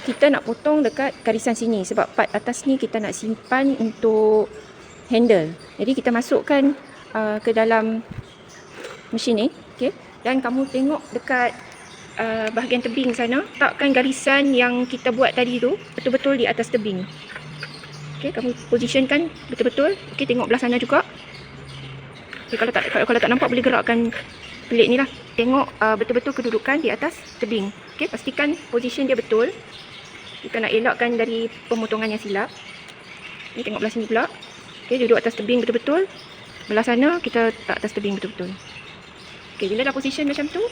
kita nak potong dekat garisan sini sebab part atas ni kita nak simpan untuk handle. Jadi kita masukkan ke dalam mesin ni, okey. Dan kamu tengok dekat bahagian tebing sana, letakkan garisan yang kita buat tadi tu betul-betul di atas tebing. Okey, kamu positionkan betul-betul. Okey, tengok belah sana juga. Okay, kalau tak nampak boleh gerakkan pelik ni lah. Tengok betul-betul kedudukan di atas tebing. Okey, pastikan position dia betul. Kita nak elakkan dari pemotongan yang silap. Ni tengok belah sini pula. Okey, duduk atas tebing betul-betul. Belah sana kita letak atas tebing betul-betul. Okey, bila dah position macam tu,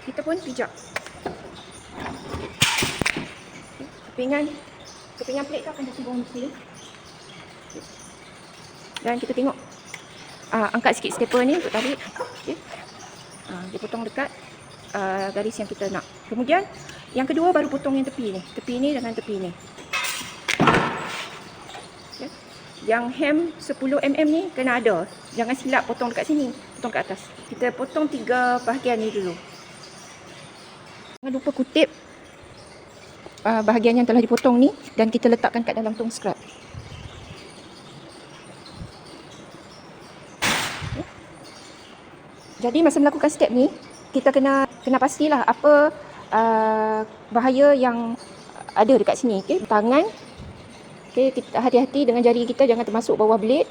kita pun pijak. Okay, kepingan plate tu akan jatuh bawah mesin. Okay. Dan kita tengok angkat sikit stepper ni untuk tarik. Okay. Dia potong dekat garis yang kita nak. Kemudian yang kedua baru potong yang tepi ni. Tepi ni dengan tepi ni. Okay. Yang hem 10 mm ni kena ada. Jangan silap potong dekat sini, potong kat atas. Kita potong 3 bahagian ni dulu. Jangan lupa kutip bahagian yang telah dipotong ni dan kita letakkan kat dalam tong scrap. Okay. Jadi masa melakukan step ni, kita kena pastilah apa bahaya yang ada dekat sini. Okay. Tangan, okay, kita hati-hati dengan jari kita, jangan termasuk bawah blade.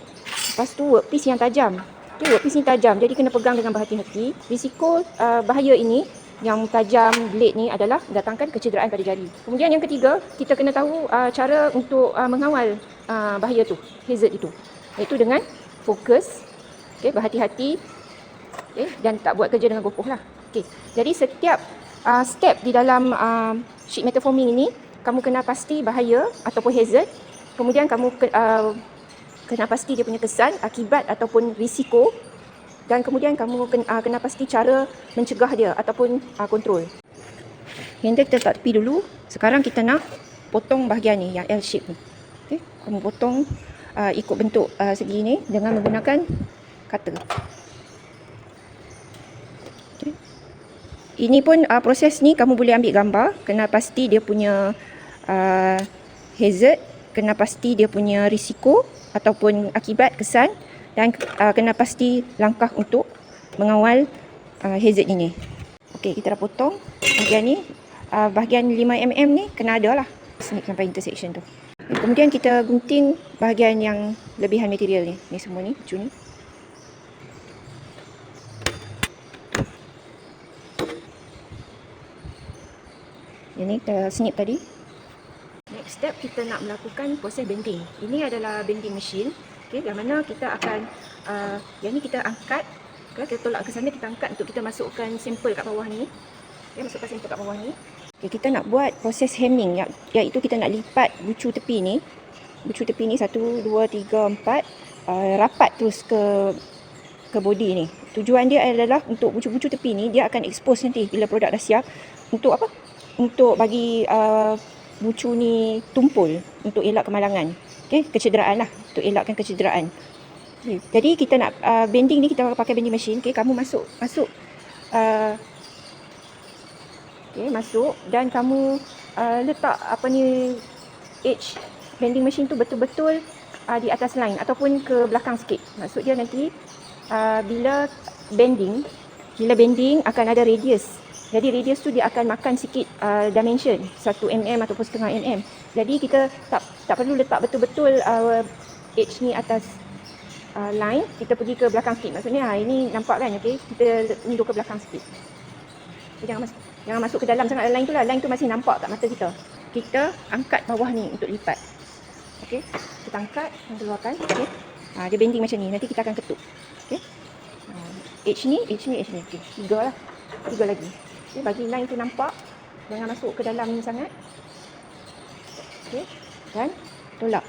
Lepas tu workpiece yang tajam. Okay, workpiece ni tajam, jadi kena pegang dengan berhati-hati. Risiko bahaya ini yang tajam blade ni adalah datangkan kecederaan pada jari. Kemudian yang ketiga, kita kena tahu cara untuk mengawal bahaya tu, hazard itu. Iaitu dengan fokus, okay, berhati-hati, okay, dan tak buat kerja dengan gopoh lah. Okay. Jadi setiap step di dalam sheet metal forming ini, kamu kena pasti bahaya ataupun hazard. Kemudian kamu kena pasti dia punya kesan, akibat ataupun risiko. Dan kemudian kamu kena pasti cara mencegah dia ataupun kontrol. Handle kita letak tepi dulu. Sekarang kita nak potong bahagian ni, yang L shape ni. Okay. Kamu potong ikut bentuk segi ni dengan menggunakan cutter. Okay. Ini pun proses ni kamu boleh ambil gambar. Kena pasti dia punya hazard, kena pasti dia punya risiko ataupun akibat, kesan, dan kena pasti langkah untuk mengawal hazard ini. Okey, kita dah potong bahagian ni. Bahagian 5 mm ni kena ada lah snip sampai intersection tu. Kemudian kita gunting bahagian yang lebihan material ni. Ni semua ni, cucu ni. Ini kita snip tadi. Next step kita nak melakukan proses bending. Ini adalah bending machine. Okay, yang mana kita akan yang ni kita angkat, okay, kita tolak ke sana, kita angkat untuk kita masukkan sampel kat bawah ni. Okay, masukkan sampel kat bawah ni. Okay, kita nak buat proses hemming, iaitu kita nak lipat bucu tepi ni. Bucu tepi ni 1, 2, 3, 4 rapat terus ke body ni. Tujuan dia adalah untuk bucu-bucu tepi ni dia akan expose nanti bila produk dah siap. Untuk apa? Untuk bagi bucu ni tumpul untuk elak kemalangan. Okay, kecederaan lah, untuk elakkan kecederaan. Okay. Jadi kita nak bending ni, kita pakai bending machine. Okay, kamu masuk masuk dan kamu letak apa ni edge bending machine tu betul-betul di atas line ataupun ke belakang sikit. Maksud dia nanti bila bending akan ada radius. Jadi radius tu dia akan makan sikit dimension 1 mm ataupun setengah mm. Jadi kita tak perlu letak betul-betul edge ni atas line. Kita pergi ke belakang sikit. Maksudnya ini nampak kan, okey? Kita undur ke belakang sikit. Jangan masuk ke dalam sangat line tu lah. Line tu masih nampak kat mata kita. Kita angkat bawah ni untuk lipat. Okey? Kita angkat dan keluarkan. Okey? Dia bending macam ni. Nanti kita akan ketuk. Okey? Edge ni. Okey, 3 lah. 3 lagi. Okay, bagi line tu nampak. Jangan masuk ke dalam ni sangat. Okey, dan tolak.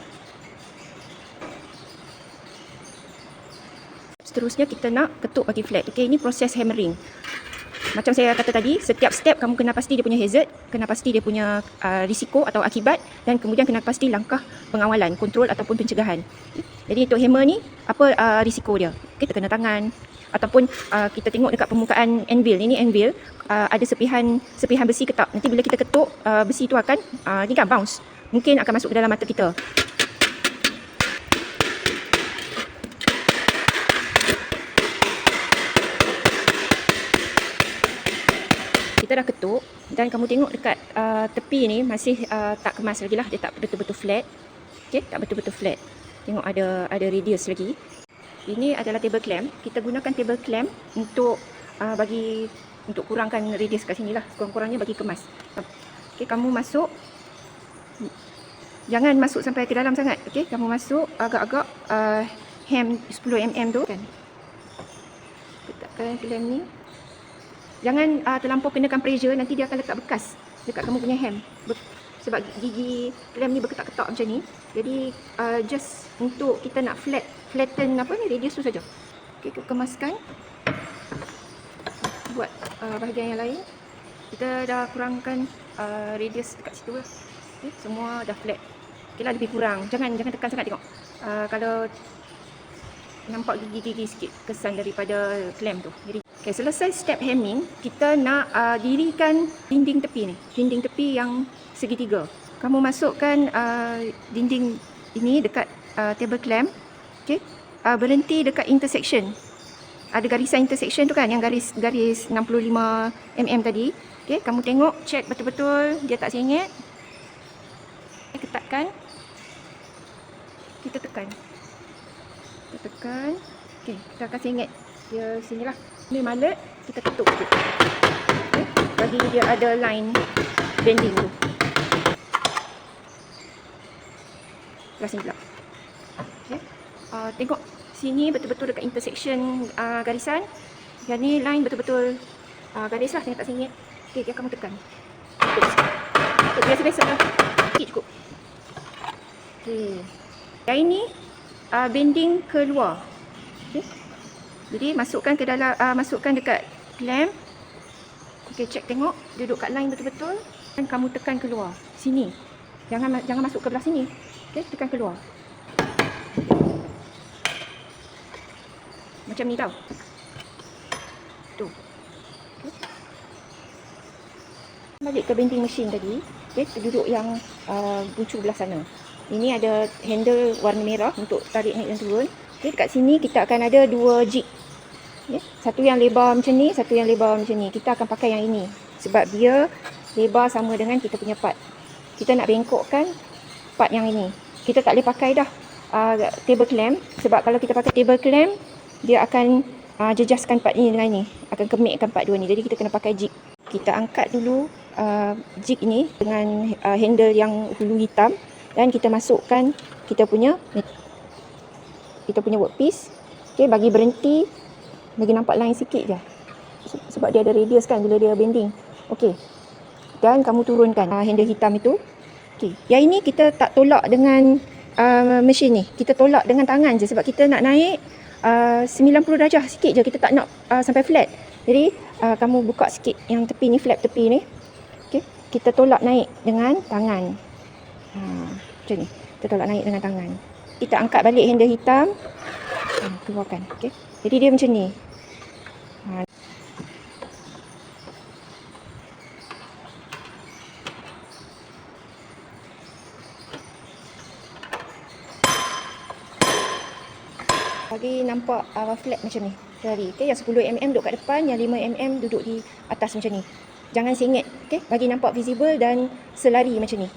Seterusnya kita nak ketuk bagi flat. Okey, ini proses hammering. Macam saya kata tadi, setiap step kamu kena pasti dia punya hazard, kena pasti dia punya risiko atau akibat, dan kemudian kena pasti langkah pengawalan, kontrol ataupun pencegahan. Jadi untuk hammer ni, apa risiko dia? Kita kena tangan, Ataupun kita tengok dekat permukaan anvil. Ini anvil, ada sepihan besi ketak. Nanti bila kita ketuk, besi tu akan ni kan bounce. Mungkin akan masuk ke dalam mata kita. Kita dah ketuk dan kamu tengok dekat tepi ni masih tak kemas lagi lah. Dia tak betul-betul flat. Okay, tak betul-betul flat. Tengok ada radius lagi. Ini adalah table clamp. Kita gunakan table clamp untuk untuk kurangkan radius kat sini lah. Kurang-kurangnya bagi kemas. Okay, kamu masuk. Jangan masuk sampai ke dalam sangat. Okay, kamu masuk agak-agak hem 10mm tu kan. Letakkan clamp ni. Jangan terlampau kenakan pressure, nanti dia akan letak bekas dekat kamu punya hem. Sebab gigi clamp ni berketak-ketak macam ni. Jadi just untuk kita nak flatten radius tu saja. Okey, kemaskan. Buat bahagian yang lain. Kita dah kurangkan radius dekat situ lah. Okay, semua dah flat. Okeylah, lebih kurang. Jangan tekan sangat, tengok. Kalau nampak gigi-gigi sikit kesan daripada clamp tu. Jadi okay, selesai step hemming, kita nak dirikan dinding tepi ni. Dinding tepi yang segitiga. Kamu masukkan dinding ini dekat table clamp. Okay. Berhenti dekat intersection. Ada garisan intersection tu kan, yang garis 65mm tadi. Okay, kamu tengok, check betul-betul dia tak sengit. Ketatkan. Kita tekan. Okay, kita akan sengit dia sinilah. Ni mallet, kita ketuk sikit. Okay, bagi dia ada line bending tu. Belah sini pula. Okay. Tengok sini betul-betul dekat intersection garisan. Yang ni line betul-betul garis lah, saya tak sengit. Okay, dia kamu tekan. Biasa-biasa lah. Sikit cukup. Okay. Yang ini bending keluar. Okay. Jadi masukkan ke dalam, masukkan dekat clamp. Okay, check tengok duduk kat line betul-betul. Dan kamu tekan keluar sini. Jangan masuk ke belah sini. Okay, tekan keluar. Macam ni tau. Tu. Okay. Balik ke bending machine tadi. Okay, duduk yang bucu belah sana. Ini ada handle warna merah untuk tarik naik dan turun. Okay, dekat sini kita akan ada dua jig. Okay, satu yang lebar macam ni, satu yang lebar macam ni. Kita akan pakai yang ini. Sebab dia lebar sama dengan kita punya part. Kita nak bengkokkan part yang ini. Kita tak boleh pakai dah table clamp. Sebab kalau kita pakai table clamp, dia akan jejaskan part ini dengan ini. Akan kemikkan part dua ni. Jadi kita kena pakai jig. Kita angkat dulu jig ini dengan handle yang hulu hitam. Dan kita masukkan kita punya workpiece. Okay, bagi berhenti, bagi nampak line sikit je. Sebab dia ada radius kan bila dia bending. Okay. Dan kamu turunkan handle hitam itu. Okay. Yang ini kita tak tolak dengan mesin ni. Kita tolak dengan tangan je. Sebab kita nak naik 90 darjah sikit je. Kita tak nak sampai flat. Jadi kamu buka sikit yang tepi ni, flap tepi ni. Okay. Kita tolak naik dengan tangan. Macam ni. Kita tolak naik dengan tangan. Kita angkat balik handle hitam. Keluarkan. Okay. Jadi dia macam ni. Bagi nampak flat macam ni. Dari. Okay. Yang 10mm duduk kat depan. Yang 5mm duduk di atas macam ni. Jangan sengit. Okay. Bagi nampak visible dan selari macam ni.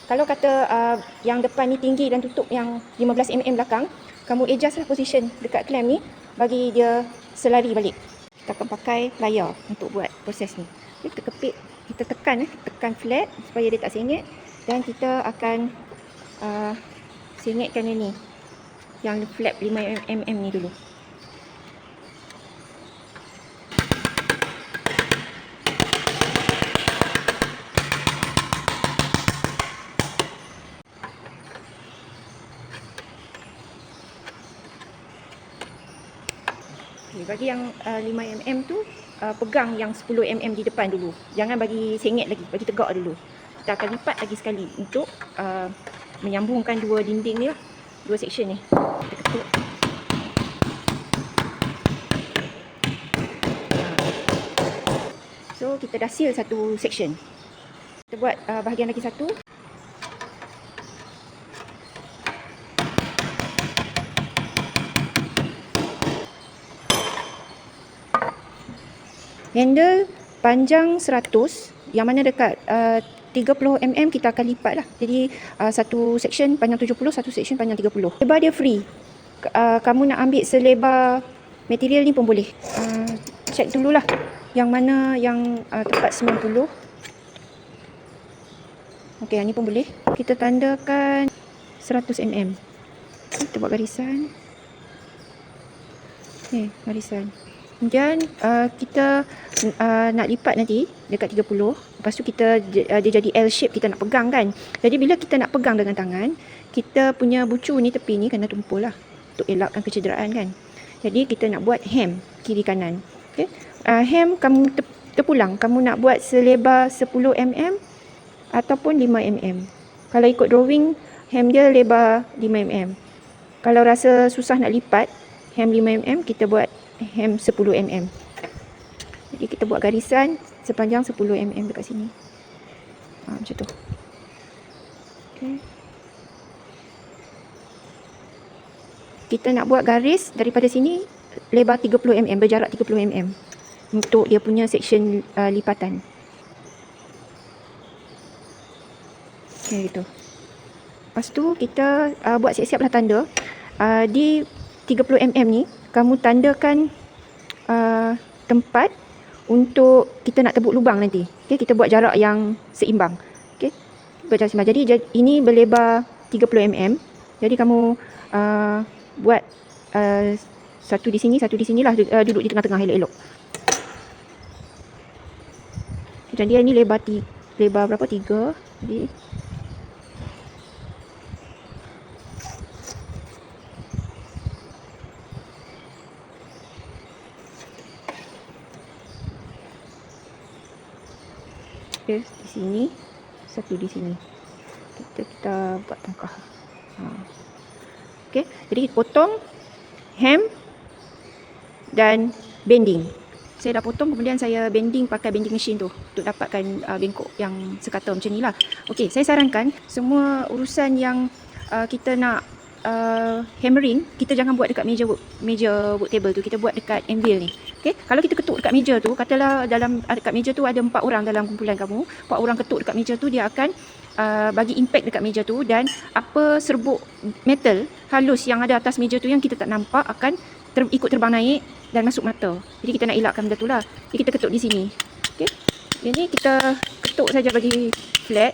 Kalau kata yang depan ni tinggi dan tutup yang 15mm belakang, kamu adjust lah position dekat clamp ni bagi dia selari balik. Kita akan pakai plier untuk buat proses ni. Okay, kita kepit, kita tekan flat supaya dia tak sengit. Dan kita akan sengitkan yang ni, yang flap 5mm ni dulu. Bagi yang 5mm tu, pegang yang 10mm di depan dulu. Jangan bagi sengit lagi, bagi tegak dulu. Kita akan lipat lagi sekali untuk menyambungkan dua dinding ni lah. Dua section ni. Kita ketuk. So kita dah seal satu section. Kita buat bahagian lagi satu. Handle panjang 100, yang mana dekat 30mm kita akan lipat lah. Jadi satu section panjang 70, satu section panjang 30. Lebar dia free. Kamu nak ambil selebar material ni pun boleh. Check dululah yang mana yang tepat 90. Okey, yang ni pun boleh. Kita tandakan 100mm. Kita buat garisan. Okey, garisan. Kemudian kita nak lipat nanti dekat 30. Lepas tu kita dia jadi L shape, kita nak pegang kan. Jadi bila kita nak pegang dengan tangan, kita punya bucu ni, tepi ni kena tumpul lah untuk elakkan kecederaan kan. Jadi kita nak buat hem kiri kanan. Okay. Hem kamu terpulang, kamu nak buat selebar 10mm ataupun 5mm. Kalau ikut drawing, hem dia lebar 5mm. Kalau rasa susah nak lipat hem 5mm, kita buat hem 10mm. Jadi kita buat garisan sepanjang 10mm dekat sini. Macam tu. Okay. Kita nak buat garis daripada sini lebar 30mm, berjarak 30mm untuk dia punya section lipatan. Okay, gitu. Lepas tu kita buat siap-siap lah tanda. Di 30mm ni kamu tandakan tempat untuk kita nak tebuk lubang nanti. Okay, kita buat jarak yang seimbang. Okay, buat jarak seimbang. Jadi ini berlebar 30mm. Jadi kamu buat satu di sini, satu di sinilah, duduk di tengah-tengah elok-elok. Dan dia ni lebar berapa? 3. Jadi okay, di sini, satu di sini. Kita buat tongkah. Okay, jadi kita potong hem dan bending. Saya dah potong, kemudian saya bending pakai bending machine tu untuk dapatkan bengkok yang sekata macam ni lah. Okay, saya sarankan semua urusan yang kita nak hammering, kita jangan buat dekat meja work table tu, kita buat dekat anvil ni. Okay, kalau kita ketuk dekat meja tu, katalah dekat meja tu ada 4 orang dalam kumpulan kamu, 4 orang ketuk dekat meja tu, dia akan bagi impact dekat meja tu, dan apa serbuk metal halus yang ada atas meja tu yang kita tak nampak akan ikut terbang naik dan masuk mata. Jadi kita nak elakkan benda tu lah. Jadi kita ketuk di sini. Okay, jadi kita ketuk saja bagi flat.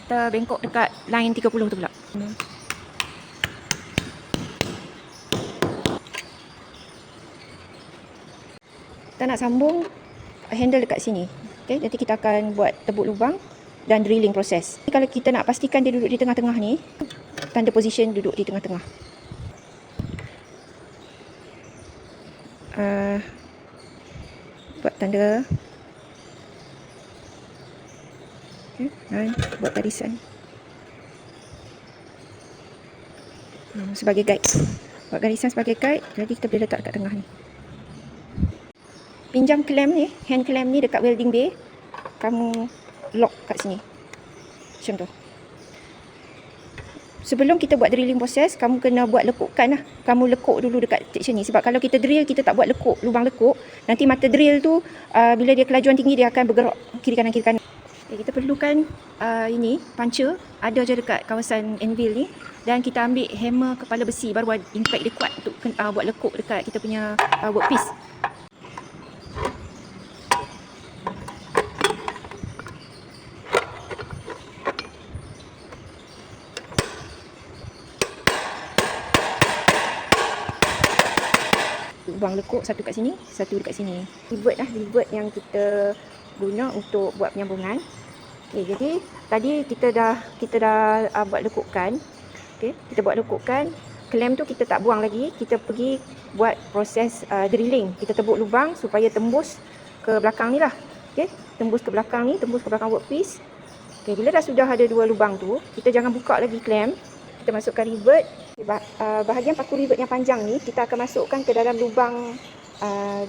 Kita bengkok dekat line 30 tu pula. Kita nak sambung handle dekat sini. Okay, nanti kita akan buat tebuk lubang dan drilling proses. Kalau kita nak pastikan dia duduk di tengah-tengah ni, tanda position duduk di tengah-tengah. Buat tanda. Okay, dan buat garisan sebagai guide. Buat garisan sebagai guide, jadi kita boleh letak dekat tengah ni. Pinjam clamp ni, hand clamp ni dekat welding bay, kamu lock kat sini macam tu. Sebelum kita buat drilling proses, kamu kena buat lekukan lah. Kamu lekuk dulu dekat section ni. Sebab kalau kita drill, kita tak buat lekuk, lubang lekuk, nanti mata drill tu bila dia kelajuan tinggi, dia akan bergerak kiri kanan kiri kanan. Kita perlukan ini puncher, ada je dekat kawasan anvil ni, dan kita ambil hammer kepala besi, baru impact dia kuat untuk buat lekuk dekat kita punya workpiece. Lubang lekuk satu kat sini, satu dekat sini. Rivet lah, rivet yang kita guna untuk buat penyambungan. Okay, jadi tadi kita dah buat lekukan. Okay, kita buat lekukan. Klem tu kita tak buang lagi, kita pergi buat proses drilling. Kita tebuk lubang supaya tembus ke belakang ni lah. Okey, tembus ke belakang ni, tembus ke belakang workpiece. Okey, bila dah sudah ada 2 lubang tu, kita jangan buka lagi klem. Kita masukkan rivet. Bahagian paku rivet yang panjang ni kita akan masukkan ke dalam lubang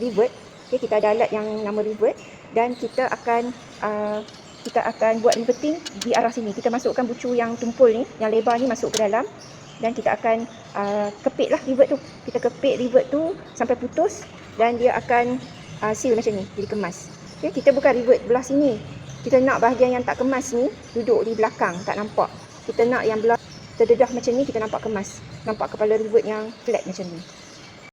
rivet. Okey, kita ada alat yang nama rivet dan kita akan buat riveting di arah sini. Kita masukkan bucu yang tumpul ni, yang lebar ni masuk ke dalam dan kita akan kepit lah rivet tu. Kita kepit rivet tu sampai putus dan dia akan seal macam ni, jadi kemas. Okay, kita bukan rivet belah sini. Kita nak bahagian yang tak kemas ni duduk di belakang, tak nampak. Kita nak yang belah terdedah macam ni, kita nampak kemas. Nampak kepala rivet yang flat macam ni.